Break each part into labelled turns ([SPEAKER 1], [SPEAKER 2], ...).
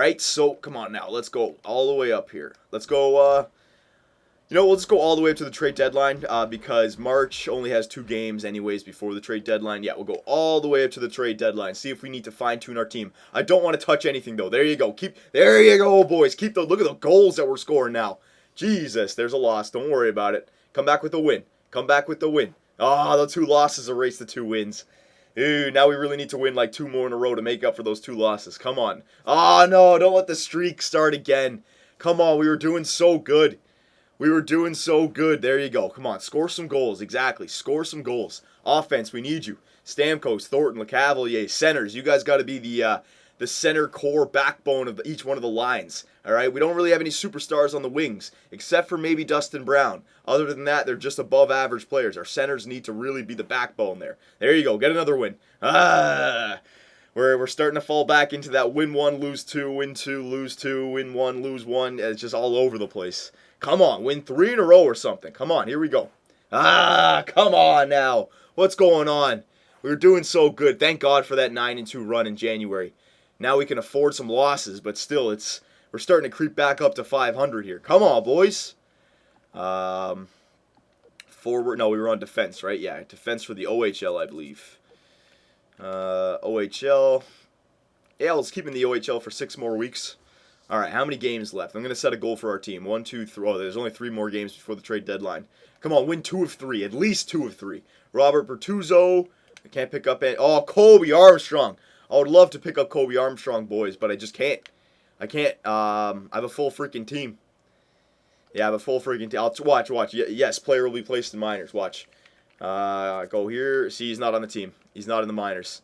[SPEAKER 1] right, so come on now. Let's go all the way up here. Let's go, we'll just go all the way up to the trade deadline because March only has 2 games anyways before the trade deadline. Yeah, we'll go all the way up to the trade deadline. See if we need to fine-tune our team. I don't want to touch anything, though. There you go. There you go, boys. Look at the goals that we're scoring now. Jesus, there's a loss. Don't worry about it. Come back with the win. The 2 losses erase the 2 wins. Ooh, now we really need to win like 2 more in a row to make up for those 2 losses. Come on. Oh, no, don't let the streak start again. Come on, we were doing so good. There you go. Come on, score some goals. Exactly, score some goals. Offense, we need you. Stamkos, Thornton, LeCavalier, centers. You guys got to be the center core backbone of each one of the lines. All right, we don't really have any superstars on the wings, except for maybe Dustin Brown. Other than that, they're just above average players. Our centers need to really be the backbone there. There you go, get another win. We're starting to fall back into that win 1, lose 2, win 2, lose 2, win 1, lose 1. It's just all over the place. Come on, win 3 in a row or something. Come on, here we go. Come on now. What's going on? We were doing so good. Thank God for that 9-2 run in January. Now we can afford some losses, but still, we're starting to creep back up to 500 here. Come on, boys. Forward. No, we were on defense, right? Yeah, defense for the OHL, I believe. OHL. Yeah, let's keep in the OHL for 6 more weeks. All right, how many games left? I'm going to set a goal for our team. 1, 2, 3. Oh, there's only 3 more games before the trade deadline. Come on, win 2 of 3. At least 2 of 3. Robert Bertuzzo. I can't pick up any. Oh, Kobe Armstrong. I would love to pick up Kobe Armstrong, boys, but I just can't. I can't. I have a full freaking team. Yeah, I have a full freaking team. Watch. Yes, player will be placed in minors. Watch. Go here. See, he's not on the team. He's not in the minors.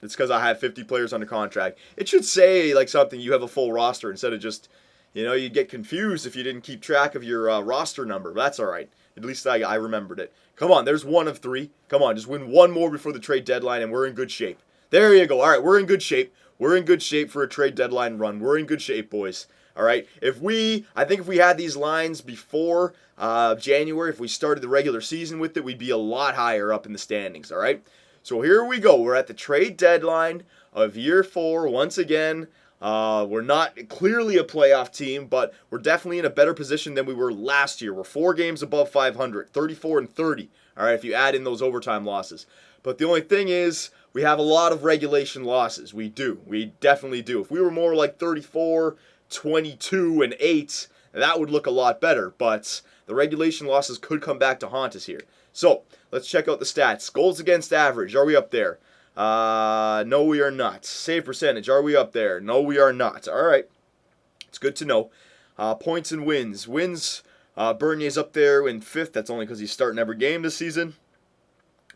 [SPEAKER 1] It's because I have 50 players under contract. It should say like something, you have a full roster instead of just, you'd get confused if you didn't keep track of your roster number. That's all right. At least I remembered it. Come on, there's 1 of 3. Come on, just win 1 more before the trade deadline and we're in good shape. There you go. All right, we're in good shape. We're in good shape for a trade deadline run. We're in good shape, boys. All right. I think if we had these lines before January, if we started the regular season with it, we'd be a lot higher up in the standings. All right. So here we go. We're at the trade deadline of year 4 once again. We're not clearly a playoff team, but we're definitely in a better position than we were last year. We're 4 games above 500, 34-30. All right, if you add in those overtime losses. But the only thing is, we have a lot of regulation losses. We do. We definitely do. If we were more like 34, 22, and 8, that would look a lot better. But the regulation losses could come back to haunt us here. So, let's check out the stats. Goals against average, are we up there? No, we are not. Save percentage, are we up there? No, we are not. All right. It's good to know. Points and wins. Wins, Bernier's up there in 5th. That's only because he's starting every game this season.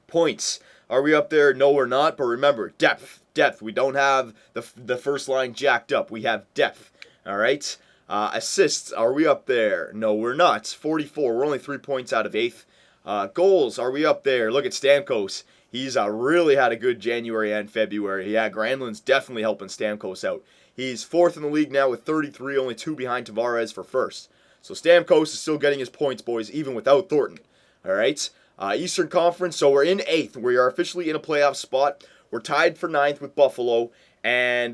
[SPEAKER 1] Points, are we up there? No, we're not. But remember, depth. We don't have the first line jacked up. We have depth. All right. Assists, are we up there? No, we're not. 44. We're only 3 points out of 8th. Goals, are we up there? Look at Stamkos. He's really had a good January and February. Yeah, Granlund's definitely helping Stamkos out. He's 4th in the league now with 33, only 2 behind Tavares for 1st. So Stamkos is still getting his points, boys, even without Thornton. All right. Eastern Conference, so we're in 8th. We are officially in a playoff spot. We're tied for 9th with Buffalo. And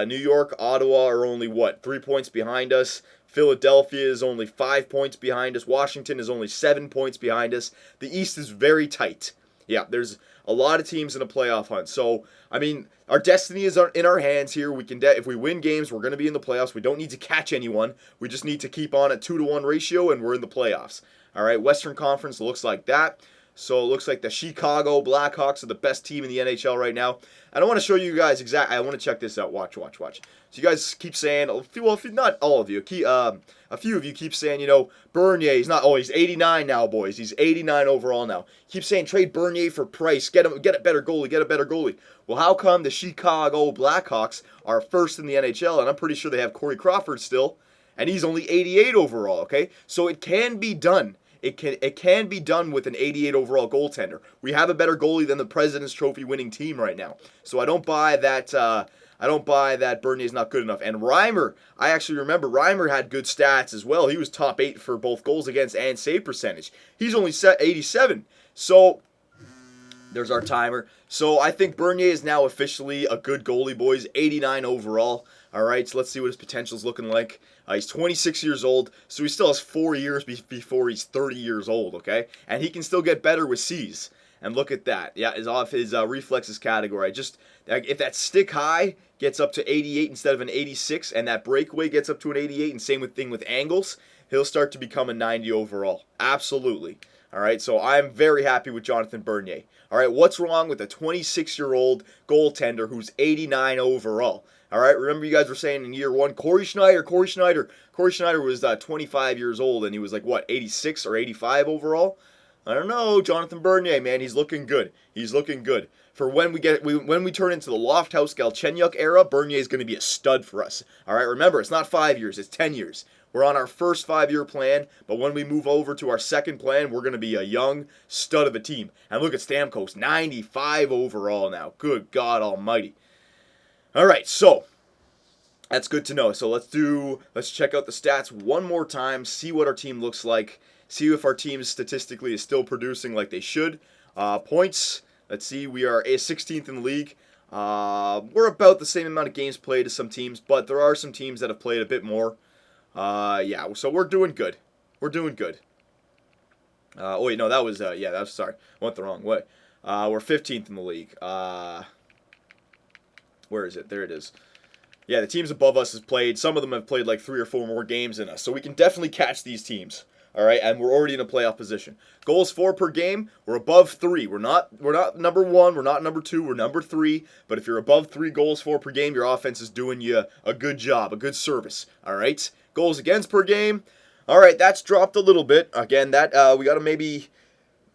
[SPEAKER 1] New York, Ottawa are only, 3 points behind us. Philadelphia is only 5 points behind us. Washington is only 7 points behind us. The East is very tight. Yeah, there's a lot of teams in a playoff hunt. So, I mean, our destiny is in our hands here. We can, if we win games, we're going to be in the playoffs. We don't need to catch anyone. We just need to keep on a 2-to-1 ratio, and we're in the playoffs. All right, Western Conference looks like that. So it looks like the Chicago Blackhawks are the best team in the NHL right now. And I want to show you guys exactly. I want to check this out. Watch. So you guys keep saying, well, if not all of you, a few of you keep saying, Bernier, he's 89 now, boys. He's 89 overall now. Keep saying trade Bernier for Price. Get a better goalie. Well, how come the Chicago Blackhawks are first in the NHL? And I'm pretty sure they have Corey Crawford still, and he's only 88 overall. Okay, so it can be done. It can be done with an 88 overall goaltender. We have a better goalie than the President's Trophy winning team right now. So I don't buy that. I don't buy that Bernier's not good enough. And Reimer, I actually remember Reimer had good stats as well. He was top 8 for both goals against and save percentage. He's only set 87. So There's our timer. So I think Bernier is now officially a good goalie, boys. 89 overall. All right, so let's see what his potential's looking like. He's 26 years old, so he still has 4 years before he's 30 years old, okay? And he can still get better with C's. And look at that. Yeah, is off his reflexes category. If that stick high gets up to 88 instead of an 86, and that breakaway gets up to an 88, and same thing with angles, he'll start to become a 90 overall. Absolutely. All right, so I'm very happy with Jonathan Bernier. All right, what's wrong with a 26-year-old goaltender who's 89 overall? All right, remember you guys were saying in year one, Corey Schneider was 25 years old, and he was like, what, 86 or 85 overall? I don't know, Jonathan Bernier, man, he's looking good. He's looking good. For when we turn into the Lofthouse Galchenyuk era, Bernier is going to be a stud for us. All right, remember, it's not 5 years, it's 10 years. We're on our first 5-year plan, but when we move over to our second plan, we're going to be a young stud of a team. And look at Stamkos, 95 overall now. Good God almighty. All right, so that's good to know. So let's check out the stats one more time, see what our team looks like, see if our team statistically is still producing like they should. Points, let's see, we are 16th in the league. We're about the same amount of games played as some teams, but there are some teams that have played a bit more. Yeah, so we're doing good. We're doing good. Oh, wait, no, that was sorry. I went the wrong way. We're 15th in the league. Where is it? There it is. Yeah, the teams above us has played. Some of them have played like 3 or 4 more games than us, so we can definitely catch these teams. All right, and we're already in a playoff position. Goals for per game, we're above 3. We're not number 1, we're not number 2, we're number 3. But if you're above 3 goals for per game, your offense is doing you a good job, a good service. All right. Goals against per game. All right, that's dropped a little bit. Again, that we got to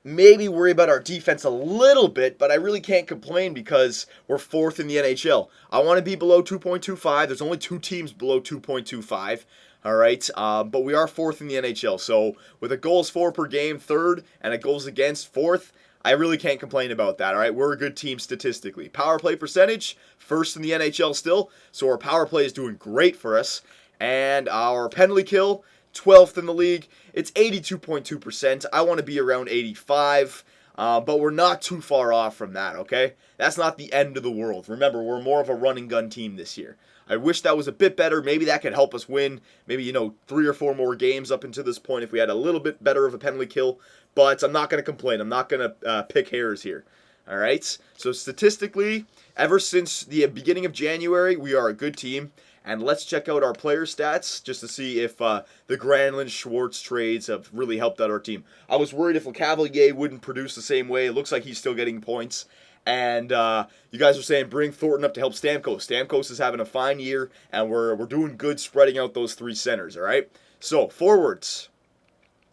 [SPEAKER 1] maybe worry about our defense a little bit, but I really can't complain because we're 4th in the NHL. I want to be below 2.25. There's only 2 teams below 2.25. All right, but we are 4th in the NHL. So with a goals for per game 3rd and a goals against 4th, I really can't complain about that. All right, we're a good team statistically. Power play percentage 1st in the NHL still. So our power play is doing great for us. And our penalty kill, 12th in the league. It's 82.2%. I want to be around 85, but we're not too far off from that, okay? That's not the end of the world. Remember, we're more of a run and gun team this year. I wish that was a bit better. Maybe that could help us win maybe, 3 or 4 more games up until this point if we had a little bit better of a penalty kill. But I'm not going to complain. I'm not going to pick hairs here. All right? So statistically, ever since the beginning of January, we are a good team. And let's check out our player stats just to see if the Granlund-Schwartz trades have really helped out our team. I was worried if LeCavalier wouldn't produce the same way. It looks like he's still getting points. And you guys are saying bring Thornton up to help Stamkos. Stamkos is having a fine year, and we're doing good spreading out those 3 centers, all right? So, forwards.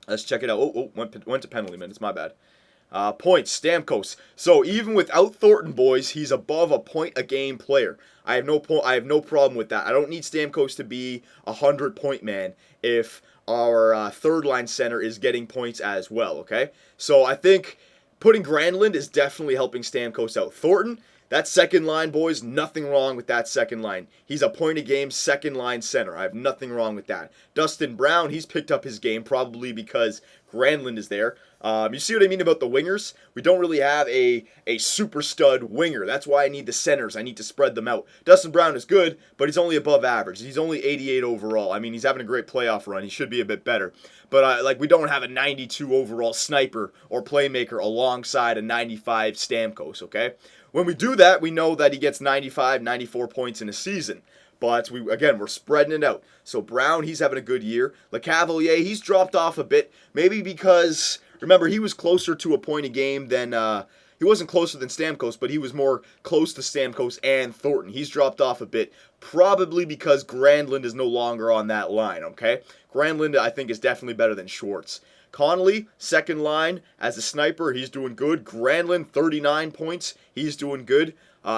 [SPEAKER 1] Let's check it out. Went to penalty minutes. My bad. Points, Stamkos. So even without Thornton, boys, he's above a point-a-game player. I have no problem with that. I don't need Stamkos to be a 100-point man if our third-line center is getting points as well, okay? So I think putting Granlund is definitely helping Stamkos out. Thornton, that second line, boys, nothing wrong with that second line. He's a point-a-game second-line center. I have nothing wrong with that. Dustin Brown, he's picked up his game probably because Granlund is there. You see what I mean about the wingers? We don't really have a super stud winger. That's why I need the centers. I need to spread them out. Dustin Brown is good, but he's only above average. He's only 88 overall. I mean, he's having a great playoff run. He should be a bit better. But we don't have a 92 overall sniper or playmaker alongside a 95 Stamkos, okay? When we do that, we know that he gets 95, 94 points in a season. But, we're spreading it out. So, Brown, he's having a good year. LeCavalier, he's dropped off a bit. Maybe because, remember, he was closer to a point a game than, he wasn't closer than Stamkos, but he was more close to Stamkos and Thornton. He's dropped off a bit. Probably because Granlund is no longer on that line, okay? Granlund, I think, is definitely better than Schwartz. Connolly, second line, as a sniper, he's doing good. Granlund, 39 points, he's doing good.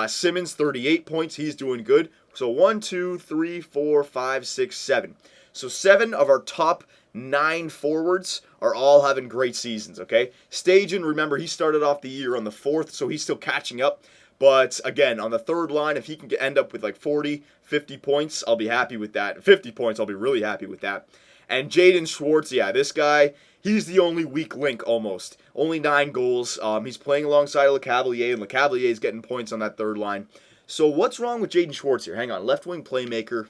[SPEAKER 1] Simmons, 38 points, he's doing good. So 1, 2, 3, 4, 5, 6, 7. So 7 of our top 9 forwards are all having great seasons, okay? Stajan, remember, he started off the year on the 4th, so he's still catching up. But, again, on the third line, if he can end up with like 40, 50 points, I'll be happy with that. 50 points, I'll be really happy with that. And Jaden Schwartz, yeah, this guy, he's the only weak link almost. Only 9 goals. He's playing alongside LeCavalier, and LeCavalier is getting points on that third line. So what's wrong with Jaden Schwartz here? Hang on, left wing playmaker.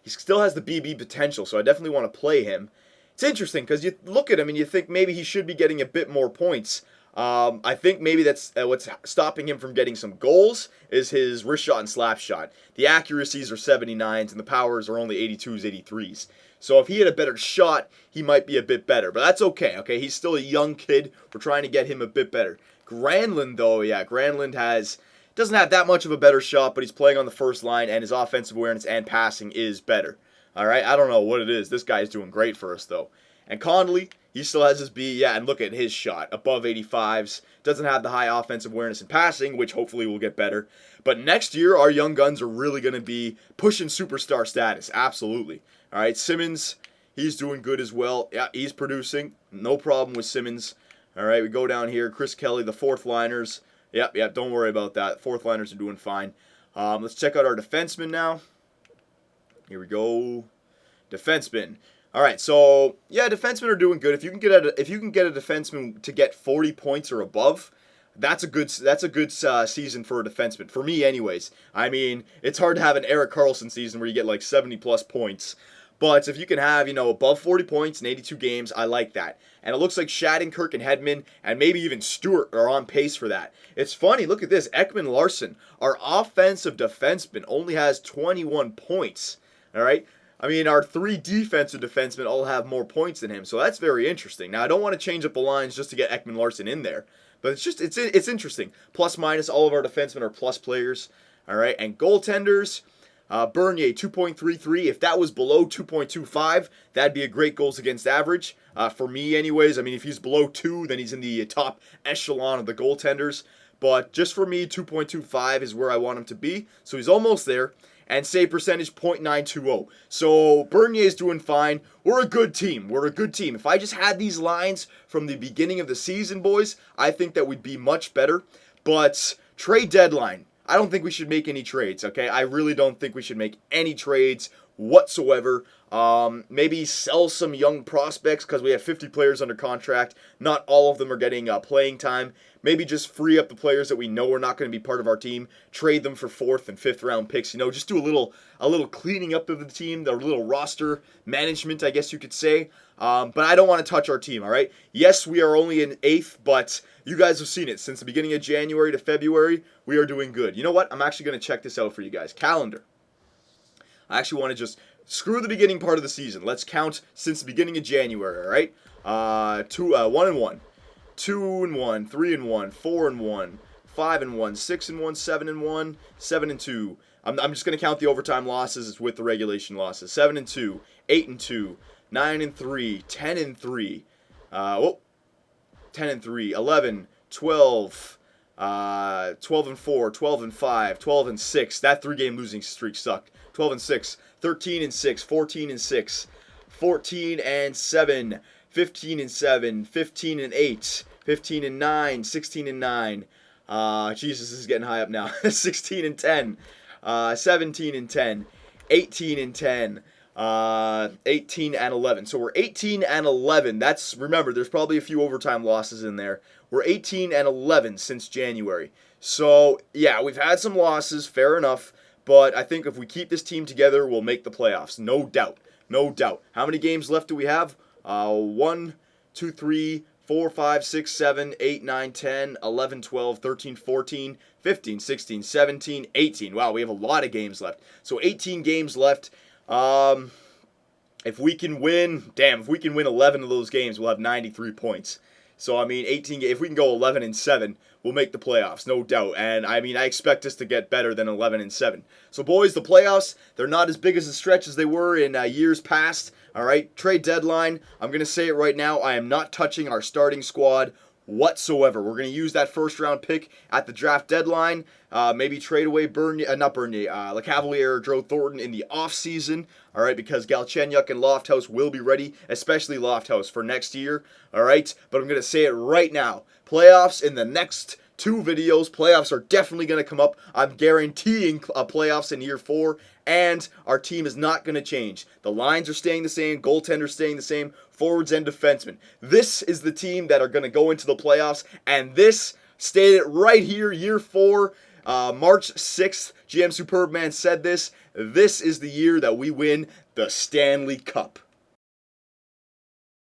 [SPEAKER 1] He still has the BB potential, so I definitely want to play him. It's interesting because you look at him and you think maybe he should be getting a bit more points. I think maybe that's what's stopping him from getting some goals is his wrist shot and slap shot. The accuracies are 79s and the powers are only 82s, 83s. So if he had a better shot, he might be a bit better. But that's okay, okay? He's still a young kid. We're trying to get him a bit better. Granlund, though, yeah, Granlund doesn't have that much of a better shot, but he's playing on the first line, and his offensive awareness and passing is better. All right, I don't know what it is. This guy's doing great for us, though. And Connolly, he still has his B. Yeah, and look at his shot. Above 85s. Doesn't have the high offensive awareness and passing, which hopefully will get better. But next year, our young guns are really going to be pushing superstar status. Absolutely. All right, Simmons, he's doing good as well. Yeah, he's producing. No problem with Simmons. All right, we go down here. Chris Kelly, the fourth liners. Yep, don't worry about that. Fourth liners are doing fine. Let's check out our defensemen now. Here we go. Defensemen. All right, so yeah, defensemen are doing good. If you can get a defenseman to get 40 points or above, that's a good season for a defenseman. For me, anyways. I mean, it's hard to have an Erik Karlsson season where you get like 70 plus points. But if you can have, above 40 points in 82 games, I like that. And it looks like Shattenkirk and Hedman and maybe even Stewart are on pace for that. It's funny, look at this. Ekman Larsson, our offensive defenseman, only has 21 points. All right? I mean, our 3 defensive defensemen all have more points than him, so that's very interesting. Now, I don't want to change up the lines just to get Ekman Larsson in there, but it's interesting. Plus, minus, all of our defensemen are plus players. All right? And goaltenders... Bernier, 2.33. If that was below 2.25, that'd be a great goals against average. For me, anyways. I mean, if he's below 2, then he's in the top echelon of the goaltenders. But just for me, 2.25 is where I want him to be. So he's almost there. And save percentage, .920. So Bernier's doing fine. We're a good team. If I just had these lines from the beginning of the season, boys, I think that we'd be much better. But trade deadline. I don't think we should make any trades, okay? I really don't think we should make any trades whatsoever. Maybe sell some young prospects because we have 50 players under contract. Not all of them are getting playing time. Maybe just free up the players that we know are not going to be part of our team. Trade them for 4th and 5th round picks. Just do a little cleaning up of the team, the little roster management, I guess you could say. But I don't want to touch our team, all right? Yes, we are only in 8th, but you guys have seen it. Since the beginning of January to February, we are doing good. You know what? I'm actually going to check this out for you guys. Calendar. I actually want to just screw the beginning part of the season. Let's count since the beginning of January, all right? 1-1, 2-1, 3-1, 4-1, 5-1, 6-1, 7-1, 7-2. I'm just going to count the overtime losses with the regulation losses. 7-2, 8-2, 9-3, 10-3. 10-3, 11, 12, 12-4, 12-5, 12-6. That 3-game losing streak sucked. 12-6, 13-6, 14-6, 14-7, 15-7, 15-8, 15-9, 16-9. Jesus, this is getting high up now. 16-10, 17-10, 18-10. 18-11. So we're 18-11. Remember, there's probably a few overtime losses in there. We're 18-11 since January. So, yeah, we've had some losses, fair enough, but I think if we keep this team together, we'll make the playoffs. No doubt. How many games left do we have? 1, 2, 3, 4, 5, 6, 7, 8, 9, 10, 11, 12, 13, 14, 15, 16, 17, 18. Wow, we have a lot of games left. So 18 games left. If we can win 11 of those games, we'll have 93 points. So, I mean, if we can go 11-7, we'll make the playoffs, no doubt. And, I mean, I expect us to get better than 11-7. So, boys, the playoffs, they're not as big as a stretch as they were in years past. All right, trade deadline. I'm going to say it right now. I am not touching our starting squad whatsoever. We're going to use that first-round pick at the draft deadline. Maybe trade away LeCavalier or Joe Thornton in the offseason, all right, because Galchenyuk and Lofthouse will be ready, especially Lofthouse, for next year, all right? But I'm going to say it right now. Playoffs in the next 2 videos. Playoffs are definitely going to come up. I'm guaranteeing playoffs in year 4, and our team is not going to change. The lines are staying the same, goaltenders staying the same, forwards and defensemen. This is the team that are going to go into the playoffs, and this stated right here, year 4, March 6th, GM Superbman said this. This is the year that we win the Stanley Cup.